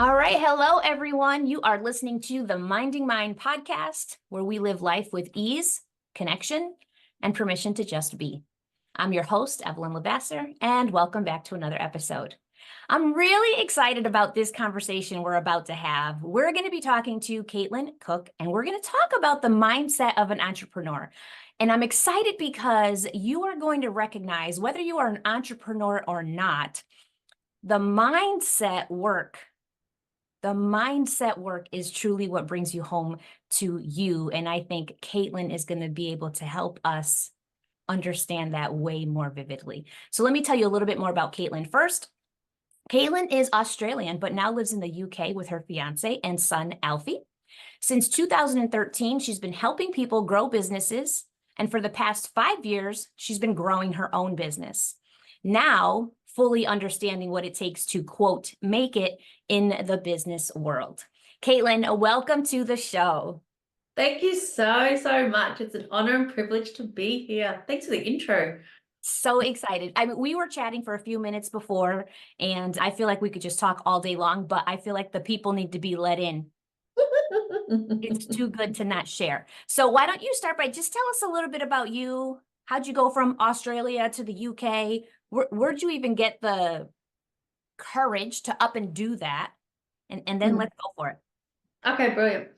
All right. Hello, everyone. You are listening to the Minding Mind podcast, where we live life with ease, connection, and permission to just be. I'm your host, Evelyn LeVasseur, and welcome back to another episode. I'm really excited about this conversation we're about to have. We're going to be talking to Kaitlyn Cook, and we're going to talk about the mindset of an entrepreneur. And I'm excited because you are going to recognize, whether you are an entrepreneur or not, the mindset work is truly what brings you home to you. And I think Kaitlyn is going to be able to help us understand that way more vividly. So let me tell you a little bit more about Kaitlyn. First, Kaitlyn is Australian, but now lives in the UK with her fiancé and son, Alfie. Since 2013, she's been helping people grow businesses. And for the past 5 years, she's been growing her own business. Now, fully understanding what it takes to, quote, make it in the business world. Kaitlyn, welcome to the show. Thank you so much. It's an honor and privilege to be here. Thanks for the intro. So excited. I mean, we were chatting for a few minutes before, and I feel like we could just talk all day long, but I feel like the people need to be let in. It's too good to not share. So why don't you start by just tell us a little bit about you? How'd you go from Australia to the UK? Where'd you even get the courage to up and do that? And then let's go for it. Okay, brilliant.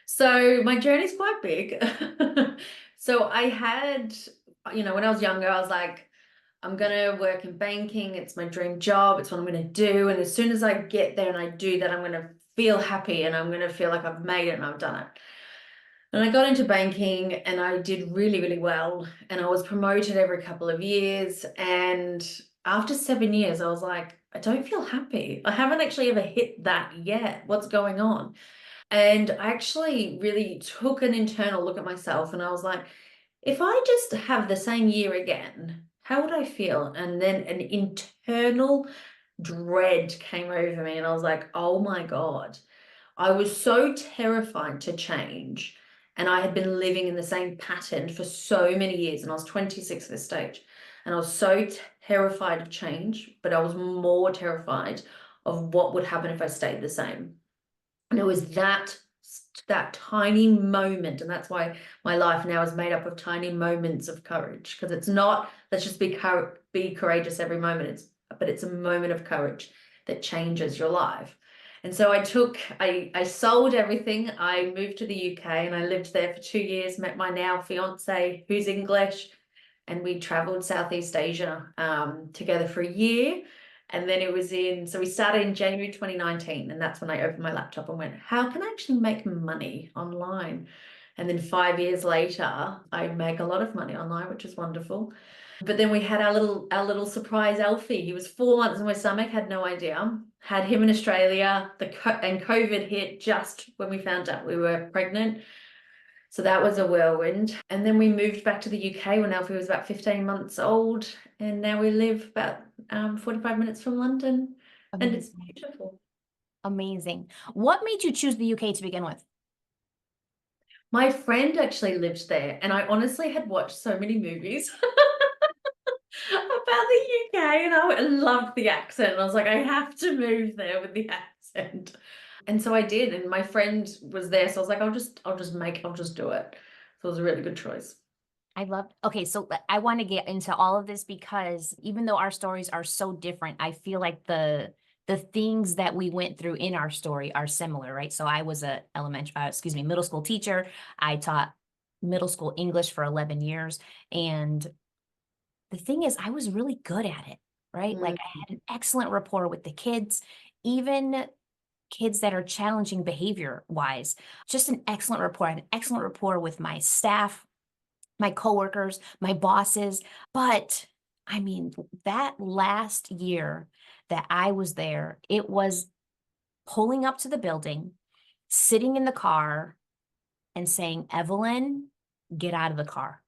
So my journey's quite big. So I had, when I was younger, I was like, I'm going to work in banking. It's my dream job. It's what I'm going to do. And as soon as I get there and I do that, I'm going to feel happy and I'm going to feel like I've made it and I've done it. And I got into banking and I did really, really well. And I was promoted every couple of years. And after 7 years, I was like, I don't feel happy. I haven't actually ever hit that yet. What's going on? And I actually really took an internal look at myself and I was like, if I just have the same year again, how would I feel? And then an internal dread came over me and I was like, oh my God. I was so terrified to change. And I had been living in the same pattern for so many years. And I was 26 at this stage. And I was so terrified of change, but I was more terrified of what would happen if I stayed the same. And it was that tiny moment, and that's why my life now is made up of tiny moments of courage, because it's not let's just be courageous every moment, but it's a moment of courage that changes your life. And so I sold everything. I moved to the UK and I lived there for 2 years, met my now fiance who's English, and we traveled Southeast Asia together for a year. And then so we started in January 2019, and that's when I opened my laptop and went, how can I actually make money online? And then 5 years later, I make a lot of money online, which is wonderful. But then we had our little surprise Alfie. He was 4 months in my stomach, had no idea. Had him in Australia, and COVID hit just when we found out we were pregnant. So that was a whirlwind. And then we moved back to the UK when Alfie was about 15 months old. And now we live about 45 minutes from London. Amazing. And it's beautiful. Amazing. What made you choose the UK to begin with? My friend actually lived there. And I honestly had watched so many movies about the UK. And I loved the accent. And I was like, I have to move there with the accent. And so I did, and my friend was there, so I was like, I'll just do it. So it was a really good choice. Okay, so I want to get into all of this because even though our stories are so different, I feel like the things that we went through in our story are similar, right? So I was a middle school teacher. I taught middle school English for 11 years. And the thing is, I was really good at it, right? Like I had an excellent rapport with the kids, even kids that are challenging behavior wise, just an excellent rapport. I had an excellent rapport with my staff, my coworkers, my bosses. But I mean, that last year that I was there, it was pulling up to the building, sitting in the car and saying, Evelyn, get out of the car.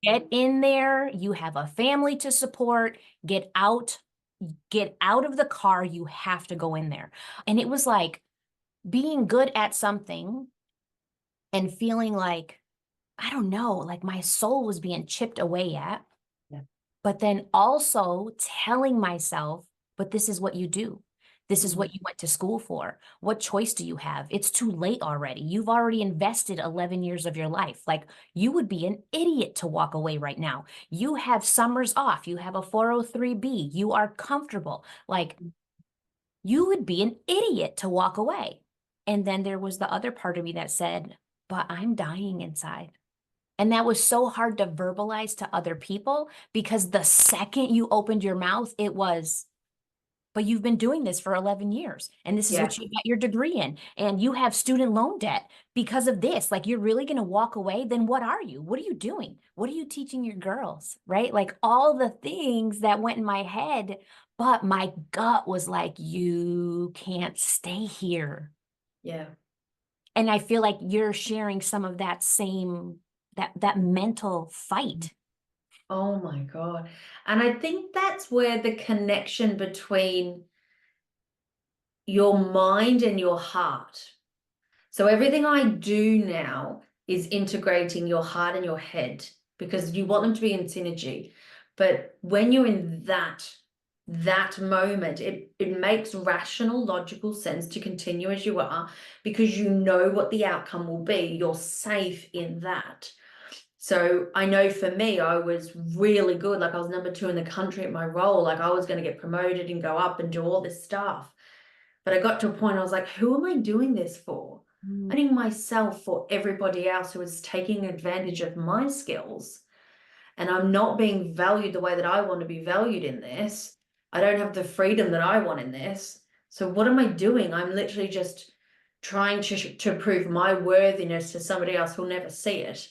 Get in there. You have a family to support. Get out of the car. You have to go in there. And it was like being good at something and feeling like, I don't know, like my soul was being chipped away at. Yeah. But then also telling myself, but this is what you do. This is Mm. what you went to school for. What choice do you have? It's too late already. You've already invested 11 years of your life. Like, you would be an idiot to walk away right now. You have summers off. You have a 403B. You are comfortable. Like, you would be an idiot to walk away. And then there was the other part of me that said, but I'm dying inside. And that was so hard to verbalize to other people because the second you opened your mouth, it was, but you've been doing this for 11 years and this is Yeah. what you got your degree in and you have student loan debt because of this. Like, you're really going to walk away? Then what are you? What are you doing? What are you teaching your girls? Right? Like, all the things that went in my head, but my gut was like, you can't stay here. Yeah. And I feel like you're sharing some of that same, that mental fight. Oh my God. And I think that's where the connection between your mind and your heart. So everything I do now is integrating your heart and your head because you want them to be in synergy. But when you're in that moment, it makes rational, logical sense to continue as you are because you know what the outcome will be. You're safe in that. So I know for me, I was really good. Like, I was number 2 in the country at my role. Like, I was going to get promoted and go up and do all this stuff. But I got to a point, I was like, who am I doing this for? Mm. I think myself for everybody else who is taking advantage of my skills. And I'm not being valued the way that I want to be valued in this. I don't have the freedom that I want in this. So what am I doing? I'm literally just trying to prove my worthiness to somebody else who'll never see it.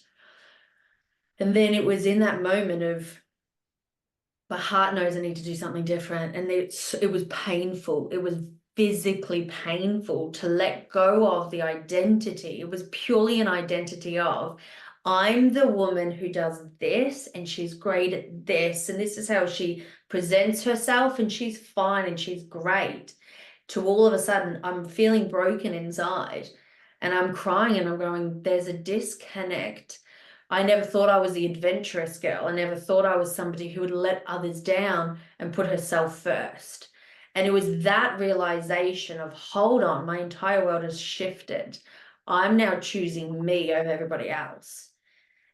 And then it was in that moment of my heart knows I need to do something different. And it was painful. It was physically painful to let go of the identity. It was purely an identity of, I'm the woman who does this and she's great at this. And this is how she presents herself and she's fine and she's great. To all of a sudden, I'm feeling broken inside and I'm crying and I'm going, there's a disconnect. I never thought I was the adventurous girl. I never thought I was somebody who would let others down and put herself first. And it was that realization of, hold on, my entire world has shifted. I'm now choosing me over everybody else.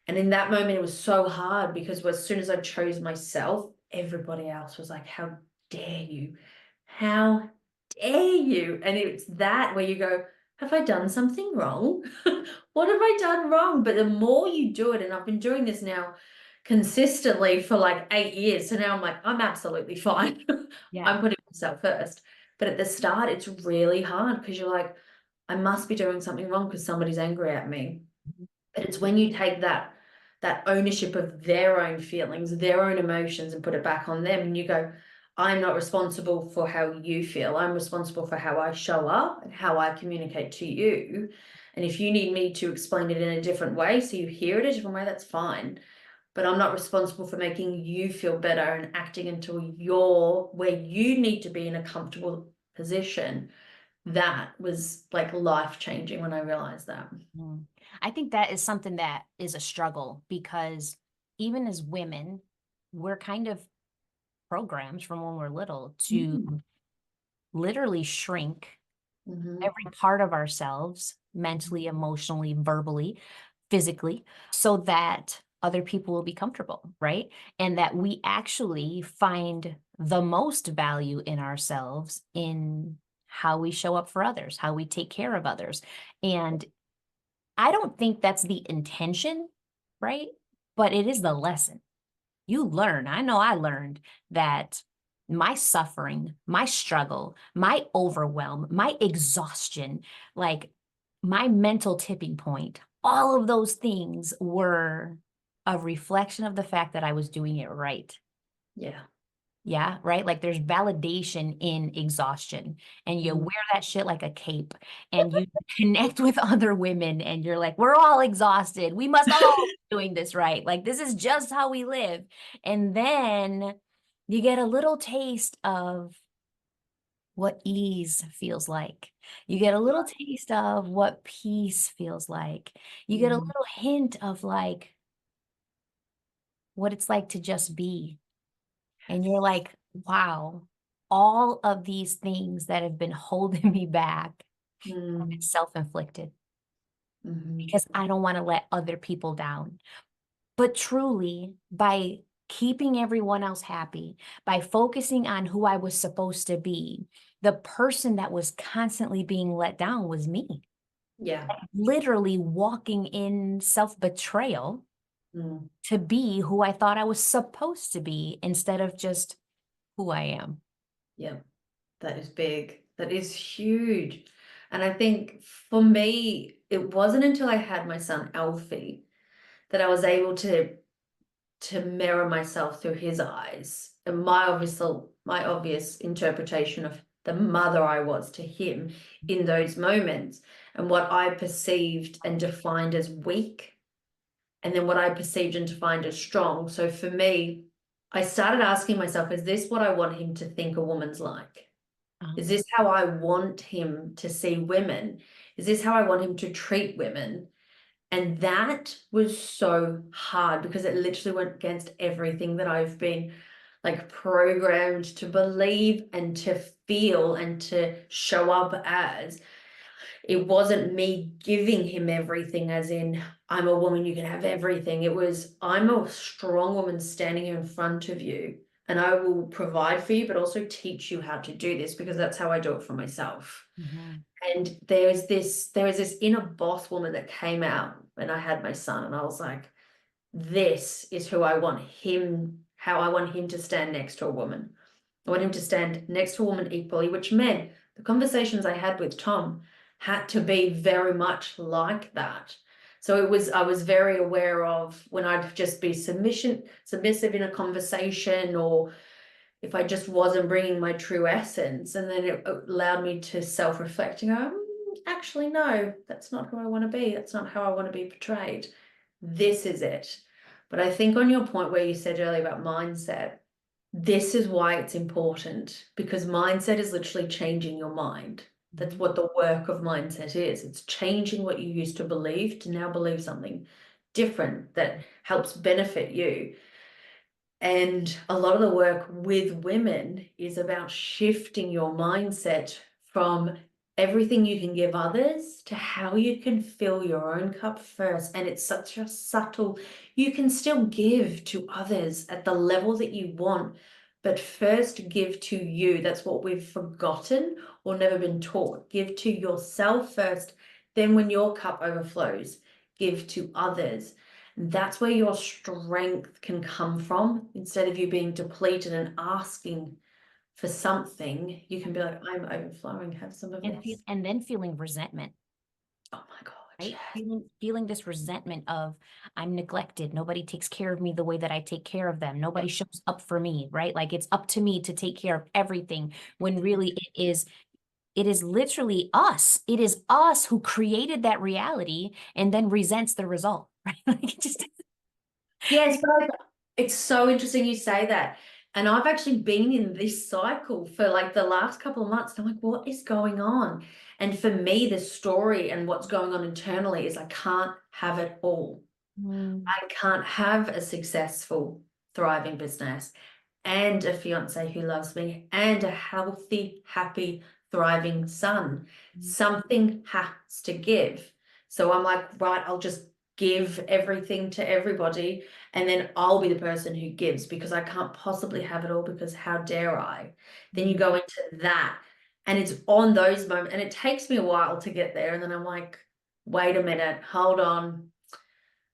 And in that moment, it was so hard because as soon as I chose myself, everybody else was like, how dare you? How dare you? And it's that where you go, have I done something wrong? What have I done wrong? But the more you do it, and I've been doing this now consistently for like 8 years. So now I'm like, I'm absolutely fine. Yeah. I'm putting myself first. But at the start, it's really hard because you're like, I must be doing something wrong because somebody's angry at me. But it's when you take that ownership of their own feelings, their own emotions, and put it back on them, and you go, I'm not responsible for how you feel. I'm responsible for how I show up and how I communicate to you. And if you need me to explain it in a different way, so you hear it a different way, that's fine. But I'm not responsible for making you feel better and acting until you're where you need to be in a comfortable position. That was like life changing when I realized that. Mm. I think that is something that is a struggle because even as women, we're kind of programmed from when we're little to Mm. literally shrink Mhm. every part of ourselves mentally, emotionally, verbally, physically, so that other people will be comfortable, right? And that we actually find the most value in ourselves in how we show up for others, how we take care of others. And I don't think that's the intention, right? But it is the lesson. You learn. I know I learned that my suffering, my struggle, my overwhelm, my exhaustion, like my mental tipping point, all of those things were a reflection of the fact that I was doing it right. Yeah. Yeah, right. Like, there's validation in exhaustion, and you Mhm. wear that shit like a cape, and you connect with other women, and you're like, we're all exhausted. We must all be doing this right. Like, this is just how we live. And then you get a little taste of what ease feels like. You get a little taste of what peace feels like. You get a Mhm. little hint of like what it's like to just be. And you're like, wow. all of these things that have been holding me back have been Mm, self-inflicted mhm. because I don't want to let other people down. But truly, by keeping everyone else happy, by focusing on who I was supposed to be, the person that was constantly being let down was me. Yeah. Literally walking in self-betrayal Mm, to be who I thought I was supposed to be instead of just who I am. yeah. That is big. That is huge. And I think for me, it wasn't until I had my son Alfie that I was able to mirror myself through his eyes and my obvious interpretation of the mother I was to him in those moments and what I perceived and defined as weak and then what I perceived and defined as strong. So for me, I started asking myself, is this what I want him to think a woman's like? Is Um, this how I want him to see women? Is this how I want him to treat women? And that was so hard because it literally went against everything that I've been like programmed to believe and to feel and to show up as. It wasn't me giving him everything, as in, I'm a woman, you can have everything. It was, I'm a strong woman standing here in front of you, and I will provide for you, but also teach you how to do this because that's how I do it for myself. mhm, And there was this inner boss woman that came out when I had my son, and I was like, this is who I want him, how I want him to stand next to a woman. I want him to stand next to a woman equally, which meant the conversations I had with Tom had to be very much like that. So I was very aware of when I'd just be submissive in a conversation, or if I just wasn't bringing my true essence. And then it allowed me to self-reflect and go, actually, no, that's not who I want to be. That's not how I want to be portrayed. This is it. But I think on your point where you said earlier about mindset, this is why it's important, because mindset is literally changing your mind. That's mhm. what the work of mindset is. It's changing what you used to believe to now believe something different that helps benefit you. And a lot of the work with women is about shifting your mindset from everything you can give others to how you can fill your own cup first. And it's such a subtle, you can still give to others at the level that you want, but first give to you. That's what we've forgotten or never been taught. Give to yourself first. Then when your cup overflows, give to others. That's where your strength can come from. Instead of you being depleted and asking for something, you can be like, I'm overflowing, have some of this. And then feeling resentment, Oh my God, right? yes. Feeling this resentment of I'm neglected. Nobody takes care of me the way that I take care of them. Nobody shows up for me, right? Like it's up to me to take care of everything when really it is literally us. It is us who created that reality and then resents the result, right? Like it just Yes, but it's so interesting you say that. And I've actually been in this cycle for like the last couple of months. I'm like, what is going on? And for me, the story and what's going on internally is I can't have it all. Mm, I can't have a successful, thriving business and a fiance who loves me and a healthy, happy, thriving son. mm, Something has to give. So I'm like, right, I'll just give everything to everybody and then I'll be the person who gives because I can't possibly have it all because how dare I? Then you mm, go into that and it's on those moments and it takes me a while to get there. And then I'm like, wait a minute, hold on.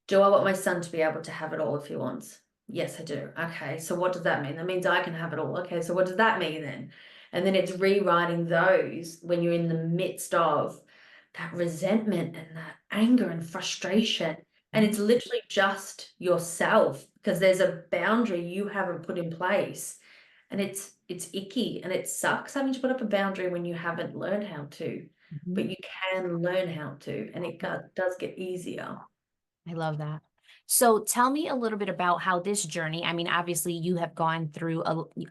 Do I want my son to be able to have it all if he wants? Yes, I do. Okay, so what does that mean? That means I can have it all. Okay, so what does that mean then? And then it's rewriting those when you're in the midst of that resentment and that anger and frustration. And mm, it's literally just yourself because there's a boundary you haven't put in place. And it's icky and it sucks having to put up a boundary when you haven't learned how to, but mhm. you can learn how to, and it does get easier. I love that. So tell me a little bit about how this journey, I mean, obviously you have gone through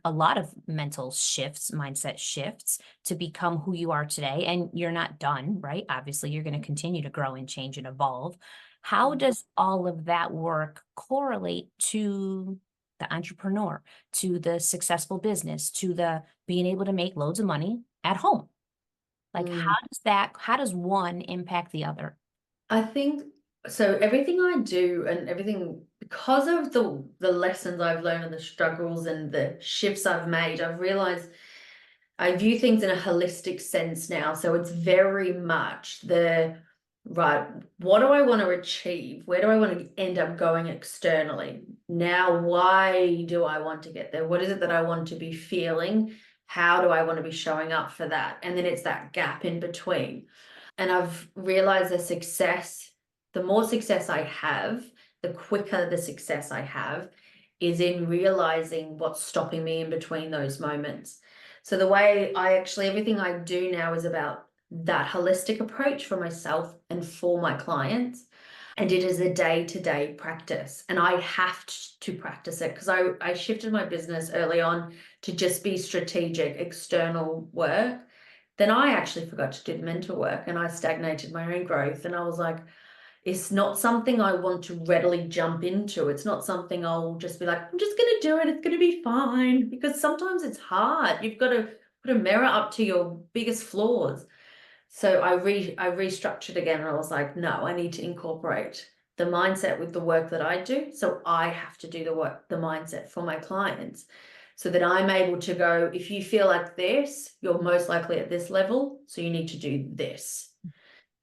a lot of mental shifts, mindset shifts to become who you are today, and you're not done, right? Obviously, you're going to continue to grow and change and evolve. How Mm. does all of that work correlate to the entrepreneur, to the successful business, to the being able to make loads of money at home. Like, how does one impact the other? I think so. Everything I do and everything, because of the lessons I've learned and the struggles and the shifts I've made, I've realized I view things in a holistic sense now. So it's very much right, what do I want to achieve? Where do I want to end up going externally? Now, why do I want to get there? What is it that I want to be feeling? How do I want to be showing up for that? And then it's that gap in between. And I've realized the more success I have, the quicker the success I have is in realizing what's stopping me in between those moments. So the way everything I do now is about that holistic approach for myself and for my clients. And it is a day-to-day practice. And I have to practice it because I shifted my business early on to just be strategic, external work. Then I actually forgot to do the mental work and I stagnated my own growth. And I was like, it's not something I want to readily jump into. It's not something I'll just be like, I'm just going to do it. It's going to be fine. Because sometimes it's hard. You've got to put a mirror up to your biggest flaws. So I restructured again and I was like, no, I need to incorporate the mindset with the work that I do. So I have to do the mindset for my clients so that I'm able to go, if you feel like this, you're most likely at this level. So you need to do this.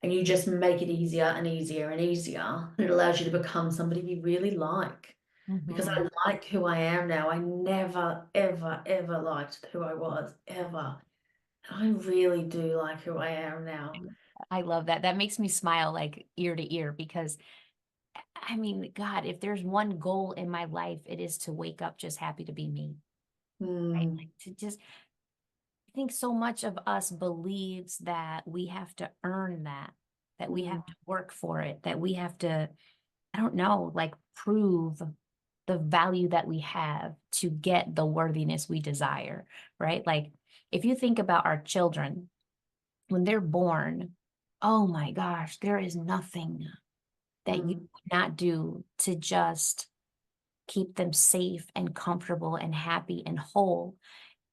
And you just make it easier and easier and easier. And it allows you to become somebody you really like. Because I like who I am now. I never, ever, ever liked who I was, ever. I really do like who I am now. I love that. That makes me smile like ear to ear because I mean, God, if there's one goal in my life, it is to wake up just happy to be me, right? Mm, Like to just, I think so much of us believes that we have to earn that, that we have mm, to work for it, that we have to, I don't know, like prove the value that we have to get the worthiness we desire, right? Like if you think about our children, when they're born, oh my gosh, there is nothing that you mm, would not do to just keep them safe and comfortable and happy and whole.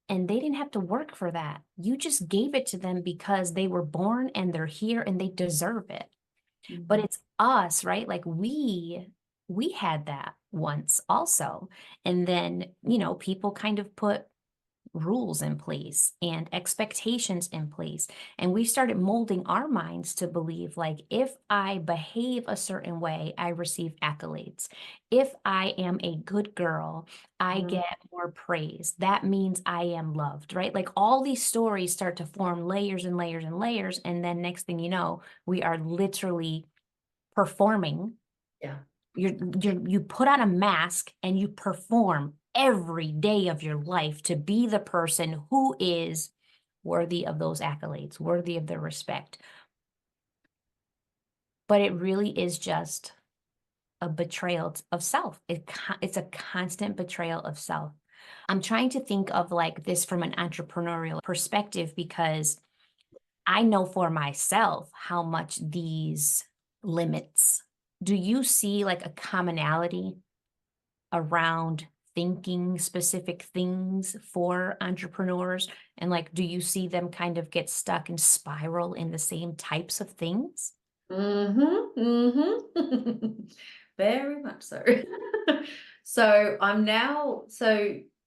And they didn't have to work for that. You just gave it to them because they were born and they're here and they deserve it. But mm. it's us, right? Like we had that once also. And then, people kind of put rules in place and expectations in place. And we started molding our minds to believe like, if I behave a certain way, I receive accolades. If I am a good girl, I Mm. get more praise. That means I am loved, right? Like all these stories start to form layers and layers and layers. And then next thing you know, we are literally performing. Yeah. You put on a mask and you perform every day of your life to be the person who is worthy of those accolades, worthy of their respect. But it really is just a betrayal of self. It's a constant betrayal of self. I'm trying to think of like this from an entrepreneurial perspective because I know for myself how much these limits. Do you see like a commonality around thinking specific things for entrepreneurs? And like, do you see them kind of get stuck and spiral in the same types of things? Mm-hmm. Mm-hmm. Very much so. So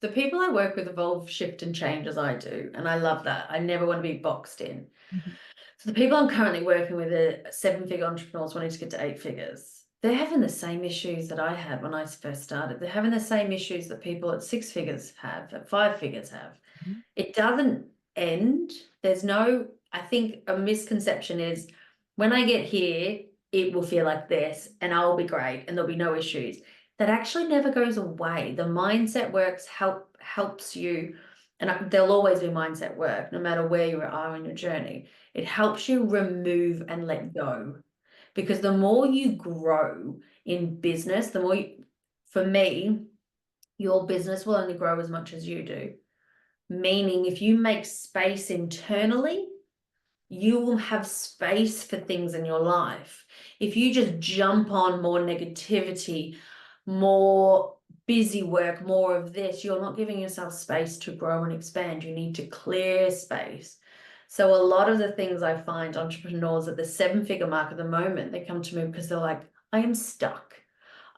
the people I work with evolve, shift, and change as I do. And I love that. I never want to be boxed in. Mhm. So the people I'm currently working with are seven-figure entrepreneurs wanting to get to eight figures. They're having the same issues that I had when I first started. They're having the same issues that people at six figures have, at five figures have. Mhm. It doesn't end. I think a misconception is when I get here, it will feel like this and I'll be great and there'll be no issues. That actually never goes away. The mindset works helps you, and there'll always be mindset work, no matter where you are in your journey. It helps you remove and let go. Because the more you grow in business, for me, your business will only grow as much as you do. Meaning, if you make space internally, you will have space for things in your life. If you just jump on more negativity, more busy work, more of this, you're not giving yourself space to grow and expand. You need to clear space. So a lot of the things I find entrepreneurs at the 7-figure mark at the moment, they come to me because they're like, I am stuck.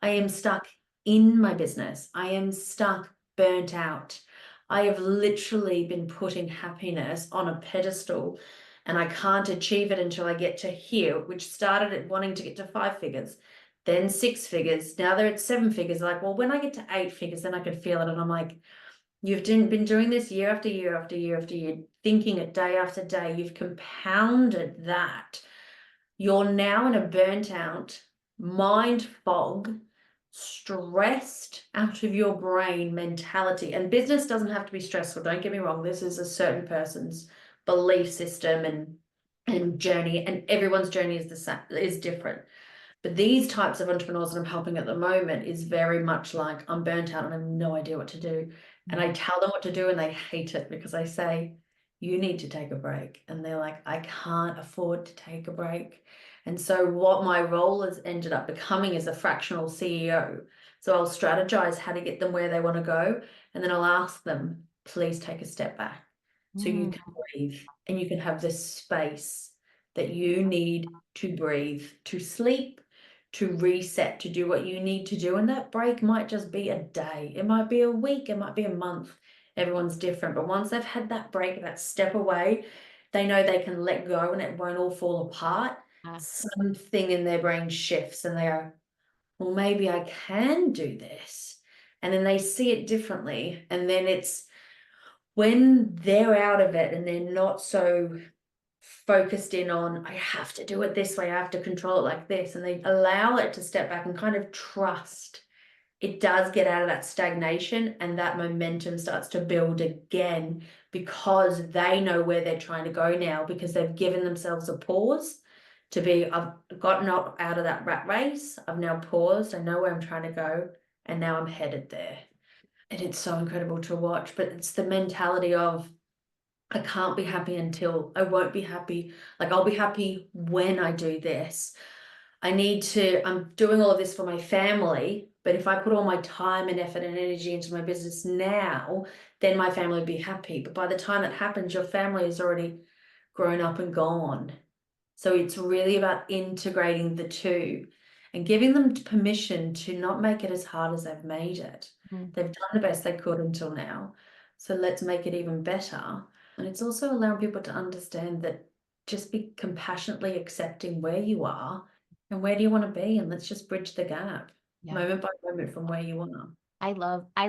I am stuck in my business. I am stuck, burnt out. I have literally been putting happiness on a pedestal and I can't achieve it until I get to here, which started at wanting to get to 5 figures, then 6 figures. Now they're at 7 figures. Like, well, when I get to 8 figures, then I can feel it. And I'm like, you've been doing this year after year after year after year, thinking it day after day. You've compounded that. You're now in a burnt out, mind fog, stressed out of your brain mentality. And business doesn't have to be stressful. Don't get me wrong. This is a certain person's belief system and journey, and everyone's journey is the same, is different. But these types of entrepreneurs that I'm helping at the moment is very much like, I'm burnt out and I have no idea what to do. And I tell them what to do and they hate it because I say, you need to take a break. And they're like, I can't afford to take a break. And so what my role has ended up becoming is a fractional CEO. So I'll strategize how to get them where they want to go. And then I'll ask them, please take a step back so you can breathe and you can have the space that you need to breathe, to sleep, to reset, to do what you need to do. And that break might just be a day. It might be a week. It might be a month. Everyone's different. But once they've had that break, that step away, they know they can let go and it won't all fall apart. Something in their brain shifts and they go, well, maybe I can do this. And then they see it differently. And then it's when they're out of it and they're not so focused in on, I have to do it this way, I have to control it like this, and they allow it to step back and kind of trust, it does get out of that stagnation and that momentum starts to build again because they know where they're trying to go now, because they've given themselves a pause to be, I've gotten out of that rat race, I've now paused, I know where I'm trying to go, and now I'm headed there. And it's so incredible to watch, but it's the mentality of, I can't be happy until, I won't be happy. Like, I'll be happy when I do this. I'm doing all of this for my family, but if I put all my time and effort and energy into my business now, then my family will be happy. But by the time that happens, your family is already grown up and gone. So it's really about integrating the two and giving them permission to not make it as hard as they've made it. They've done the best they could until now. So let's make it even better. And it's also allowing people to understand that just be compassionately accepting where you are and where do you want to be, and let's just bridge the gap moment by moment from where you are. I love I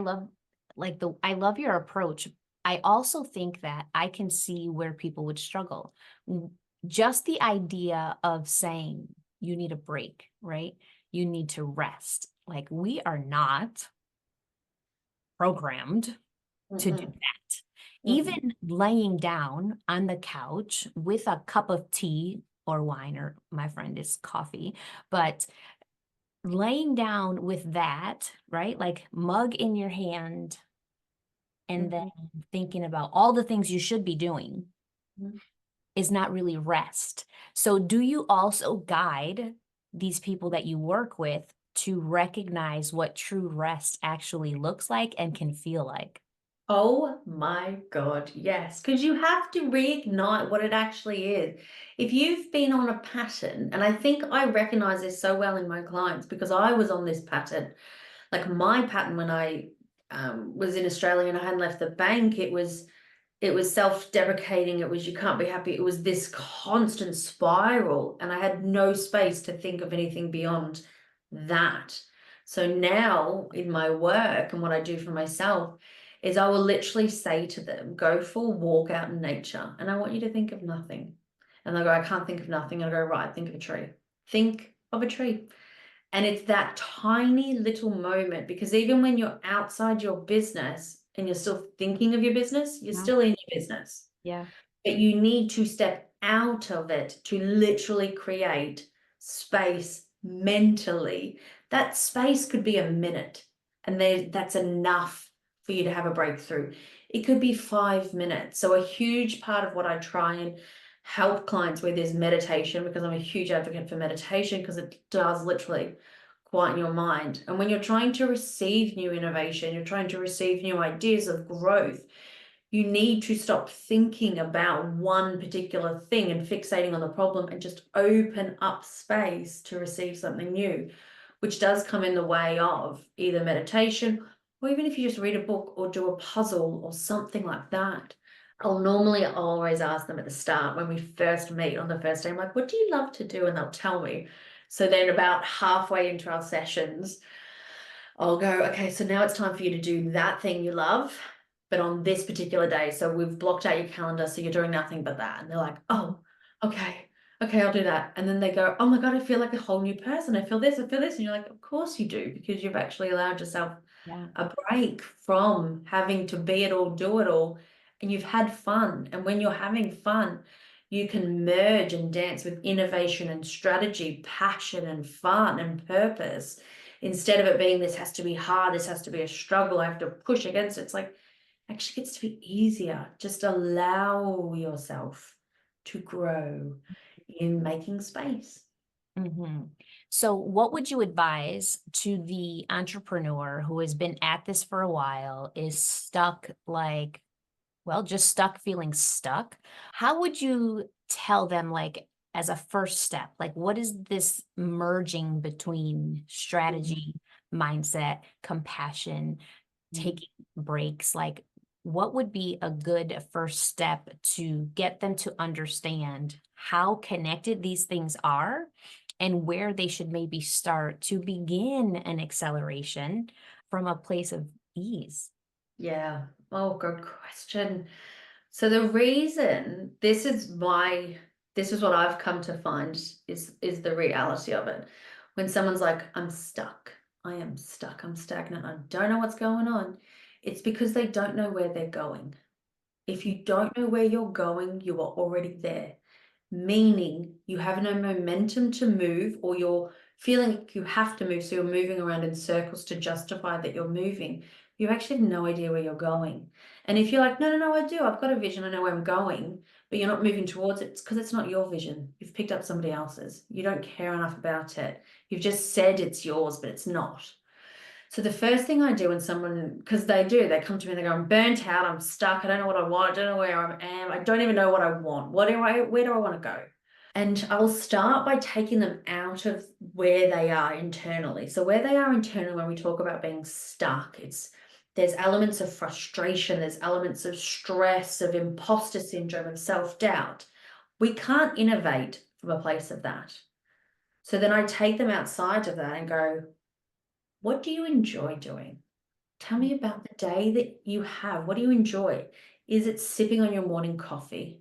love your approach. I also think that I can see where people would struggle. Just the idea of saying you need a break, right? You need to rest. Like, we are not programmed to do that. Even laying down on the couch with a cup of tea or wine, or my friend is coffee, but laying down with that, right? Like, mug in your hand and then thinking about all the things you should be doing is not really rest. So do you also guide these people that you work with to recognize what true rest actually looks like and can feel like? Oh my God, yes. Because you have to reignite what it actually is. If you've been on a pattern, and I think I recognize this so well in my clients because I was on this pattern. Like, my pattern when I was in Australia and I hadn't left the bank, it was self-deprecating. It was, you can't be happy. It was this constant spiral, and I had no space to think of anything beyond that. So now in my work and what I do for myself is I will literally say to them, go for a walk out in nature, and I want you to think of nothing. And they'll go, I can't think of nothing. I go, right, think of a tree. Think of a tree. And it's that tiny little moment, because even when you're outside your business and you're still thinking of your business, you're still in your business. Yeah. But you need to step out of it to literally create space mentally. That space could be a minute, and that's enough for you to have a breakthrough. It could be 5 minutes. So a huge part of what I try and help clients with is meditation, because I'm a huge advocate for meditation, because it does literally quieten your mind. And when you're trying to receive new innovation, you're trying to receive new ideas of growth, you need to stop thinking about one particular thing and fixating on the problem and just open up space to receive something new, which does come in the way of either meditation, or even if you just read a book or do a puzzle or something like that. I'll always ask them at the start when we first meet on the first day, I'm like, what do you love to do? And they'll tell me. So then about halfway into our sessions, I'll go, okay, so now it's time for you to do that thing you love, but on this particular day. So we've blocked out your calendar, so you're doing nothing but that. And they're like, oh, okay, I'll do that. And then they go, oh my God, I feel like a whole new person. I feel this, I feel this. And you're like, of course you do, because you've actually allowed yourself Yeah. a break from having to be it all, do it all, and you've had fun. And when you're having fun, you can merge and dance with innovation and strategy, passion and fun and purpose. Instead of it being, this has to be hard, this has to be a struggle, I have to push against it. It's like, actually gets to be easier. Just allow yourself to grow in making space. Mm-hmm. So, what would you advise to the entrepreneur who has been at this for a while, is stuck, like, well, just stuck, feeling stuck? How would you tell them, like, as a first step, like, what is this merging between strategy, mindset, compassion, taking breaks? Like, what would be a good first step to get them to understand how connected these things are and where they should maybe start to begin an acceleration from a place of ease? Yeah. Oh, good question. So the reason this is what I've come to find is the reality of it. When someone's like, I'm stuck, I am stuck, I'm stagnant, I don't know what's going on. It's because they don't know where they're going. If you don't know where you're going, you are already there, meaning you have no momentum to move, or you're feeling like you have to move, so you're moving around in circles to justify that you're moving. You actually have no idea where you're going. And if you're like, no, I do, I've got a vision, I know where I'm going, but you're not moving towards it, it's because it's not your vision. You've picked up somebody else's. You don't care enough about it. You've just said it's yours, but it's not. So the first thing I do when someone, because they come to me and they go, I'm burnt out, I'm stuck, I don't know what I want, I don't know where I am, I don't even know what I want. Where do I want to go? And I'll start by taking them out of where they are internally. So where they are internally, when we talk about being stuck, there's elements of frustration, there's elements of stress, of imposter syndrome, of self-doubt. We can't innovate from a place of that. So then I take them outside of that and go, what do you enjoy doing? Tell me about the day that you have. What do you enjoy? Is it sipping on your morning coffee?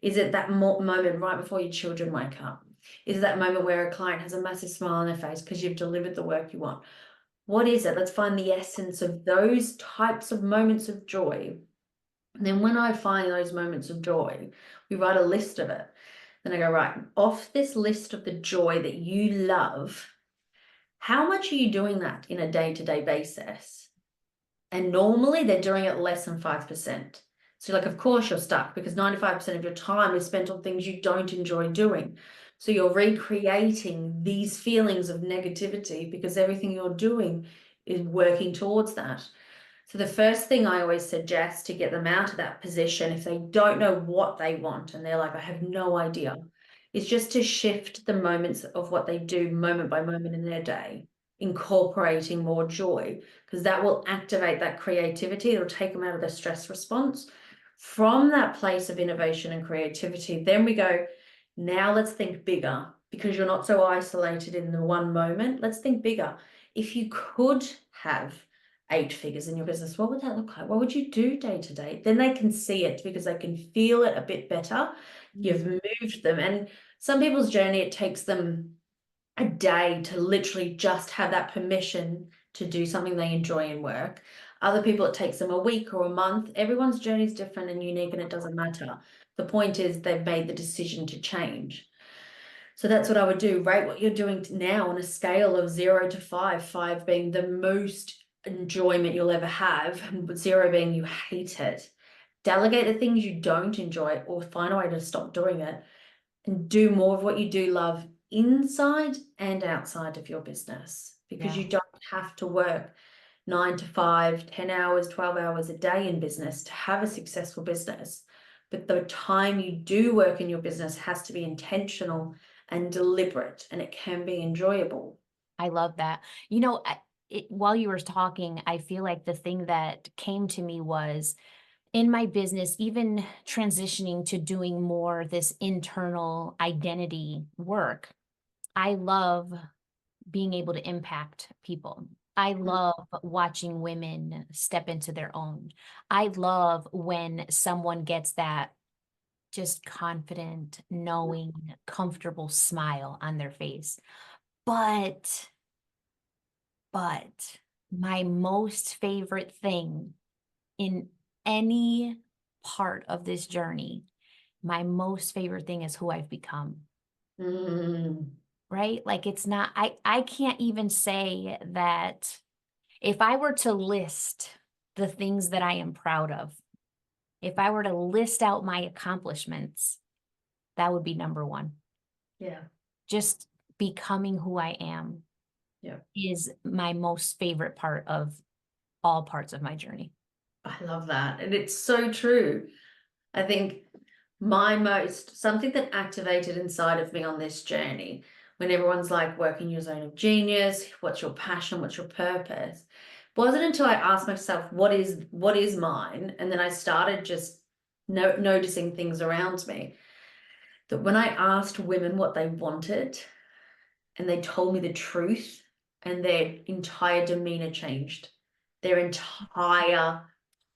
Is it that moment right before your children wake up? Is it that moment where a client has a massive smile on their face because you've delivered the work you want? What is it? Let's find the essence of those types of moments of joy. And then when I find those moments of joy, we write a list of it. Then I go, right, off this list of the joy that you love, how much are you doing that in a day-to-day basis? And normally they're doing it less than 5%. So like, of course you're stuck, because 95% of your time is spent on things you don't enjoy doing. So you're recreating these feelings of negativity because everything you're doing is working towards that. So the first thing I always suggest to get them out of that position, if they don't know what they want and they're like, I have no idea, is just to shift the moments of what they do moment by moment in their day, incorporating more joy, because that will activate that creativity. It'll take them out of their stress response. From that place of innovation and creativity, then we go, now let's think bigger, because you're not so isolated in the one moment. Let's think bigger. If you could have 8 figures in your business, what would that look like? What would you do day to day? Then they can see it because they can feel it a bit better. You've moved them. And some people's journey, it takes them a day to literally just have that permission to do something they enjoy in work. Other people, it takes them a week or a month. Everyone's journey is different and unique, and it doesn't matter. The point is they've made the decision to change. So that's what I would do. Rate what you're doing now on a scale of 0 to 5, 5 being the most enjoyment you'll ever have, and 0 being you hate it. Delegate the things you don't enjoy, or find a way to stop doing it, and do more of what you do love inside and outside of your business. because Yeah. you don't have to work 9 to 5, 10 hours, 12 hours a day in business to have a successful business. But the time you do work in your business has to be intentional and deliberate, and it can be enjoyable. I love that. You know, while you were talking, I feel like the thing that came to me was in my business, even transitioning to doing more this internal identity work. I love being able to impact people. I love watching women step into their own. I love when someone gets that just confident, knowing, comfortable smile on their face. But But my most favorite thing in any part of this journey, my most favorite thing is who I've become, Mm, right? Like it's not, I can't even say that if I were to list the things that I am proud of, if I were to list out my accomplishments, that would be number one. yeah, Just becoming who I am yeah. is my most favorite part of all parts of my journey. I love that. And it's so true. I think something that activated inside of me on this journey, when everyone's like working your zone of genius, what's your passion, what's your purpose, wasn't until I asked myself, what is mine? And then I started just noticing things around me. That when I asked women what they wanted and they told me the truth, and their entire demeanor changed, their entire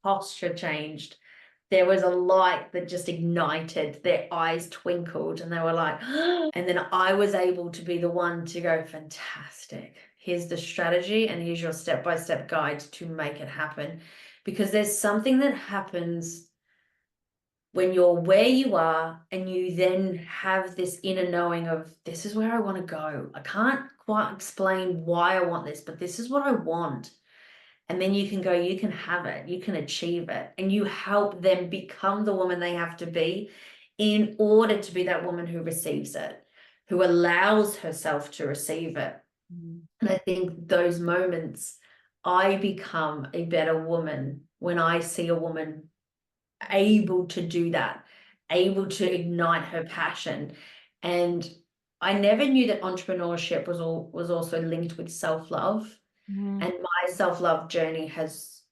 posture changed. There was a light that just ignited, their eyes twinkled, and they were like, and then I was able to be the one to go, fantastic. Here's the strategy, and here's your step-by-step guide to make it happen. Because there's something that happens when you're where you are and you then have this inner knowing of, this is where I want to go. I can't quite explain why I want this, but this is what I want. And then you can go, you can have it, you can achieve it, and you help them become the woman they have to be in order to be that woman who receives it, who allows herself to receive it. Mhm. And I think those moments, I become a better woman when I see a woman able to do that, able to ignite her passion. And I never knew that entrepreneurship was also linked with self-love. Mhm. And my self-love journey has,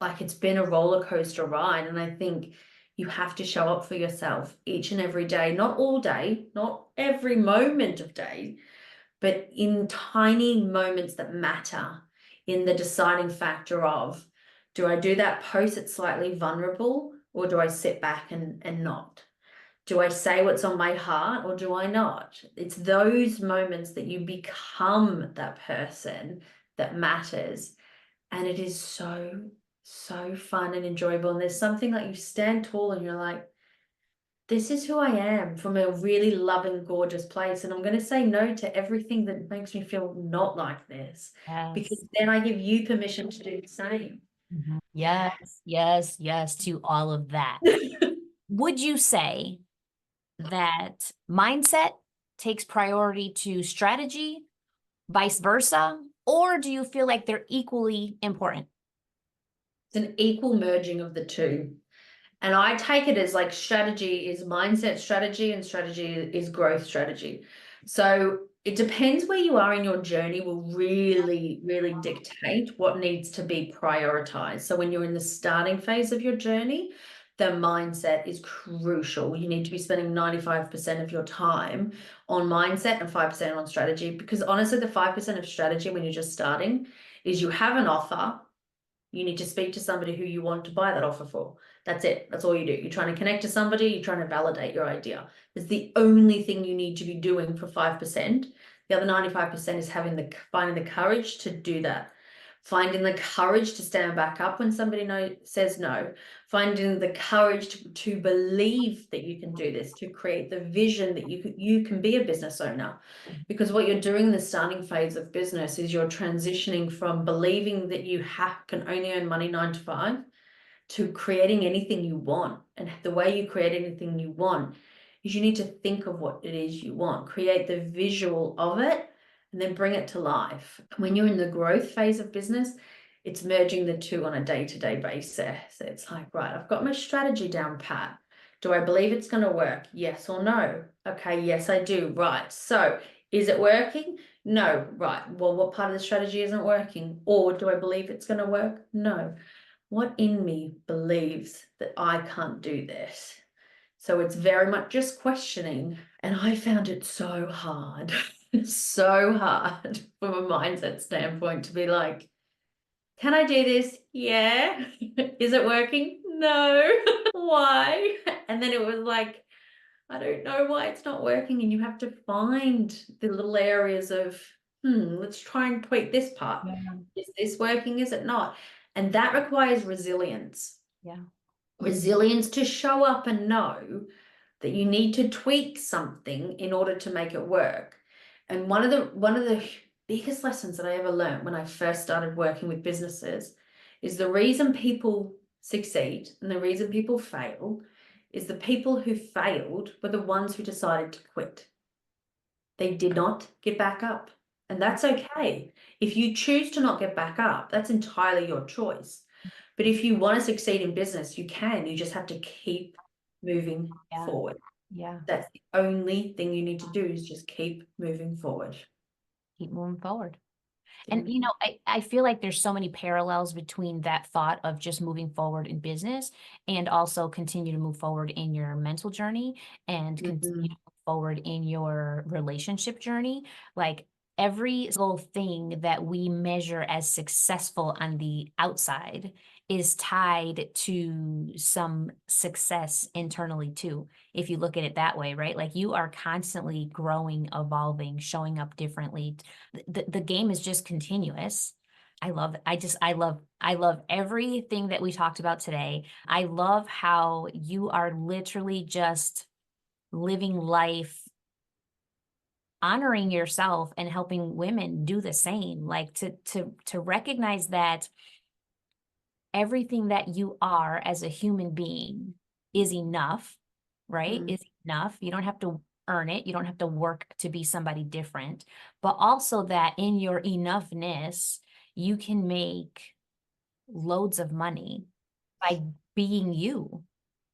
like, it's been a roller coaster ride. And I think you have to show up for yourself each and every day, not every moment of day, but in tiny moments that matter, in the deciding factor of, do I do that post that's slightly vulnerable, or do I sit back and not? Do I say what's on my heart, or do I not? It's those moments that you become that person that matters. And it is so, so fun and enjoyable. And there's something like, you stand tall and you're like, this is who I am from a really loving, gorgeous place. And I'm going to say no to everything that makes me feel not like this, because Yes. then I give you permission to do the same. Mhm. Yeah. Yes, yes, yes to all of that. Would you say that mindset takes priority to strategy, vice versa, or do you feel like they're equally important? It's an equal merging of the two. And I take it as like, strategy is mindset strategy and strategy is growth strategy. So it depends where you are in your journey, will really, really dictate what needs to be prioritized. So when you're in the starting phase of your journey, the mindset is crucial. You need to be spending 95% of your time on mindset and 5% on strategy, because honestly, the 5% of strategy when you're just starting is, you have an offer, you need to speak to somebody who you want to buy that offer for. That's it. That's all you do. You're trying to connect to somebody, you're trying to validate your idea. It's the only thing you need to be doing for 5%. The other 95% is finding the courage to do that. Finding the courage to stand back up when somebody says no. Finding the courage to believe that you can do this, to create the vision that you can be a business owner. Because what you're doing in the starting phase of business is you're transitioning from believing that you can only earn money 9 to 5, to creating anything you want. And the way you create anything you want is, you need to think of what it is you want, create the visual of it, and then bring it to life. When you're in the growth phase of business, it's merging the two on a day-to-day basis. It's like, right, I've got my strategy down pat. Do I believe it's going to work? Yes or no? Okay, yes, I do. Right. So is it working? No. Right. Well, what part of the strategy isn't working? Or do I believe it's going to work? No. What in me believes that I can't do this? So it's very much just questioning. And I found it so hard, so hard from a mindset standpoint to be like, can I do this? Yeah. Is it working? No. Why? And then it was like, I don't know why it's not working. And you have to find the little areas of, let's try and tweak this part. Yeah. Is this working? Is it not? And that requires resilience. Yeah. Resilience to show up and know that you need to tweak something in order to make it work. And one of the biggest lessons that I ever learned when I first started working with businesses is the reason people succeed and the reason people fail is the people who failed were the ones who decided to quit. They did not get back up. And that's okay. If you choose to not get back up, that's entirely your choice. But if you want to succeed in business, you can. You just have to keep moving Yeah. forward. Yeah. That's the only thing you need to do is just keep moving forward. Keep moving forward. And, Yeah. you know, I feel like there's so many parallels between that thought of just moving forward in business and also continue to move forward in your mental journey and continue to Mhm. move forward in your relationship journey. Like every single thing that we measure as successful on the outside is tied to some success internally too, if you look at it that way, right? Like you are constantly growing, evolving, showing up differently. The game is just continuous. I love everything that we talked about today. I love how you are literally just living life, honoring yourself and helping women do the same. Like to recognize that everything that you are as a human being is enough, right? Mm. Is enough. You don't have to earn it. You don't have to work to be somebody different, but also that in your enoughness, you can make loads of money by being you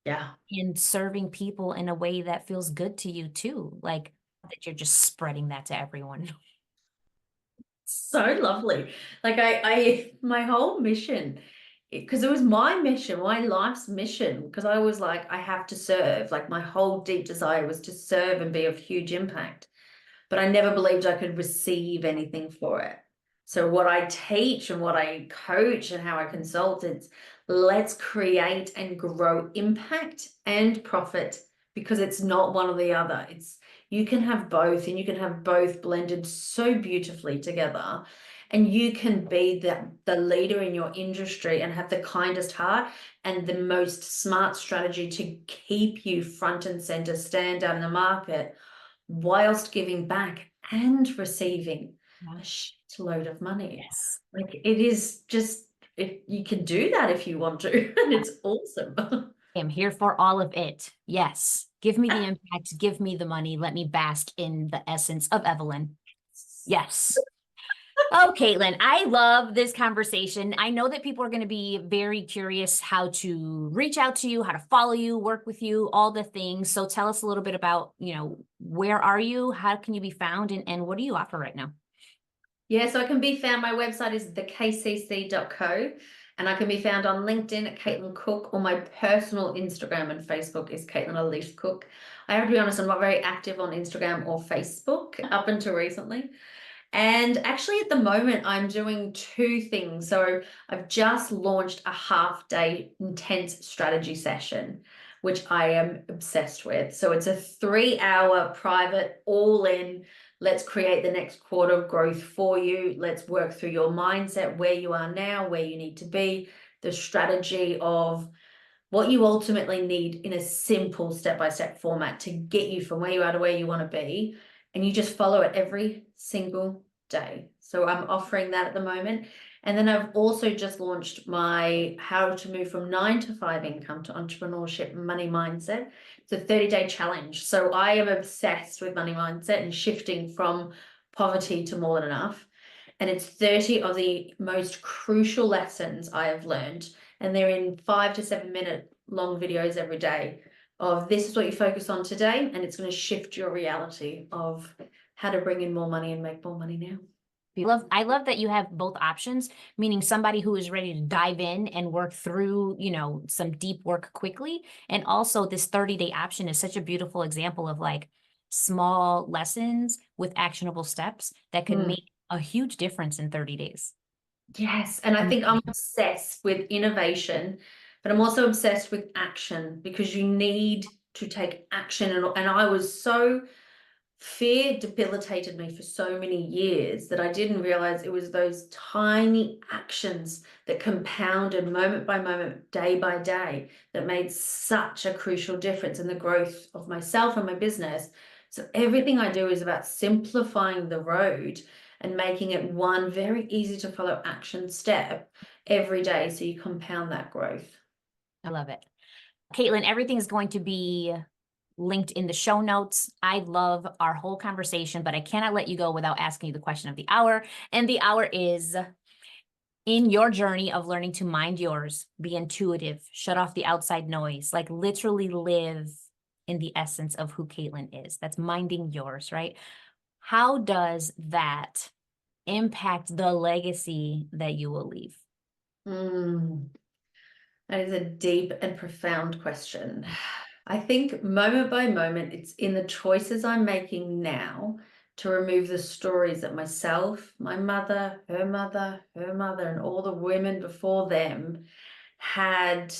Yeah. and serving people in a way that feels good to you too. Like that you're just spreading that to everyone. So lovely. Like my whole mission, because it was my mission, my life's mission, because I was like, I have to serve. Like my whole deep desire was to serve and be of huge impact. But I never believed I could receive anything for it. So what I teach and what I coach and how I consult, it's let's create and grow impact and profit because it's not one or the other. It's you can have both and you can have both blended so beautifully together. And you can be the leader in your industry and have the kindest heart and the most smart strategy to keep you front and center, stand out in the market whilst giving back and receiving Yeah. a shitload of money. Yes. Like it is just you can do that if you want to, and it's awesome. I'm here for all of it. Yes. Give me the impact. Give me the money. Let me bask in the essence of Evelyn. Yes. Oh, Kaitlyn, I love this conversation. I know that people are going to be very curious how to reach out to you, how to follow you, work with you, all the things. So tell us a little bit about, where are you? How can you be found? And what do you offer right now? Yeah, so I can be found. My website is thekcc.co, and I can be found on LinkedIn at Kaitlyn Cook, or my personal Instagram and Facebook is Kaitlyn Cook. I have to be honest, I'm not very active on Instagram or Facebook up until recently. And actually, at the moment, I'm doing two things. So I've just launched a half-day intense strategy session, which I am obsessed with. So it's a 3-hour private, all-in, let's create the next quarter of growth for you. Let's work through your mindset, where you are now, where you need to be, the strategy of what you ultimately need in a simple step-by-step format to get you from where you are to where you want to be. And you just follow it every single day. So I'm offering that at the moment. And then I've also just launched my how to move from 9 to 5 income to entrepreneurship money mindset. It's a 30-day challenge. So I am obsessed with money mindset and shifting from poverty to more than enough. And it's 30 of the most crucial lessons I have learned. And they're in 5 to 7 minute long videos every day of this is what you focus on today. And it's going to shift your reality of how to bring in more money and make more money now. I love that you have both options, meaning somebody who is ready to dive in and work through, you know, some deep work quickly. And also this 30-day option is such a beautiful example of like small lessons with actionable steps that could Mm. make a huge difference in 30 days. Yes. And I think I'm obsessed with innovation, but I'm also obsessed with action because you need to take action. And I was so fear debilitated me for so many years that I didn't realize it was those tiny actions that compounded moment by moment, day by day, that made such a crucial difference in the growth of myself and my business. So everything I do is about simplifying the road and making it one very easy to follow action step every day so you compound that growth. I love it. Kaitlyn, everything is going to be linked in the show notes. I love our whole conversation, but I cannot let you go without asking you the question of the hour. And the hour is, in your journey of learning to mind yours, be intuitive, shut off the outside noise, like literally live in the essence of who Kaitlyn is. That's minding yours, right? How does that impact the legacy that you will leave? Mm. That is a deep and profound question. I think moment by moment, it's in the choices I'm making now to remove the stories that myself, my mother, her mother, her mother, and all the women before them had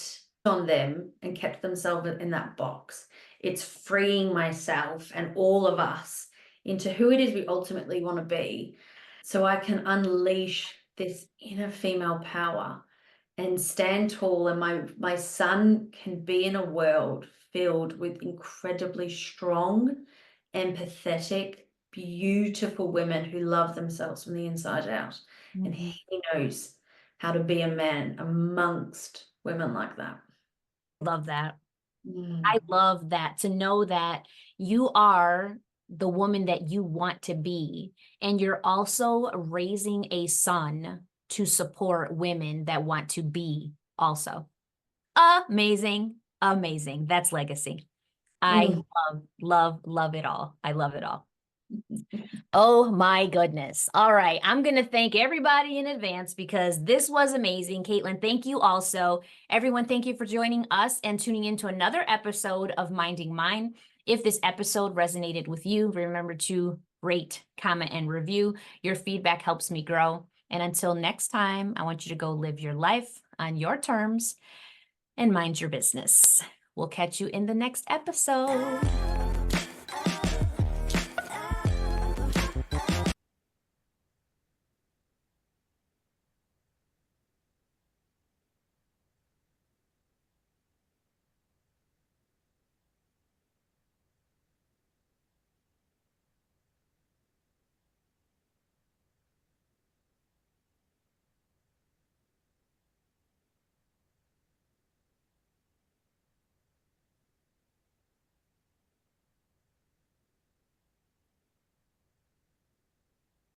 on them and kept themselves in that box. It's freeing myself and all of us into who it is we ultimately want to be, so I can unleash this inner female power and stand tall, and my son can be in a world filled with incredibly strong, empathetic, beautiful women who love themselves from the inside out. And he knows how to be a man amongst women like that. Love that. I Mm. love that, to know that you are the woman that you want to be, and you're also raising a son to support women that want to be also. Amazing, amazing. That's legacy. I Mm. love it all. I love it all. Oh my goodness. All right. I'm going to thank everybody in advance because this was amazing. Kaitlyn, thank you also. Everyone, thank you for joining us and tuning into another episode of Minding Mine. If this episode resonated with you, remember to rate, comment, and review. Your feedback helps me grow. And until next time, I want you to go live your life on your terms and mind your business. We'll catch you in the next episode.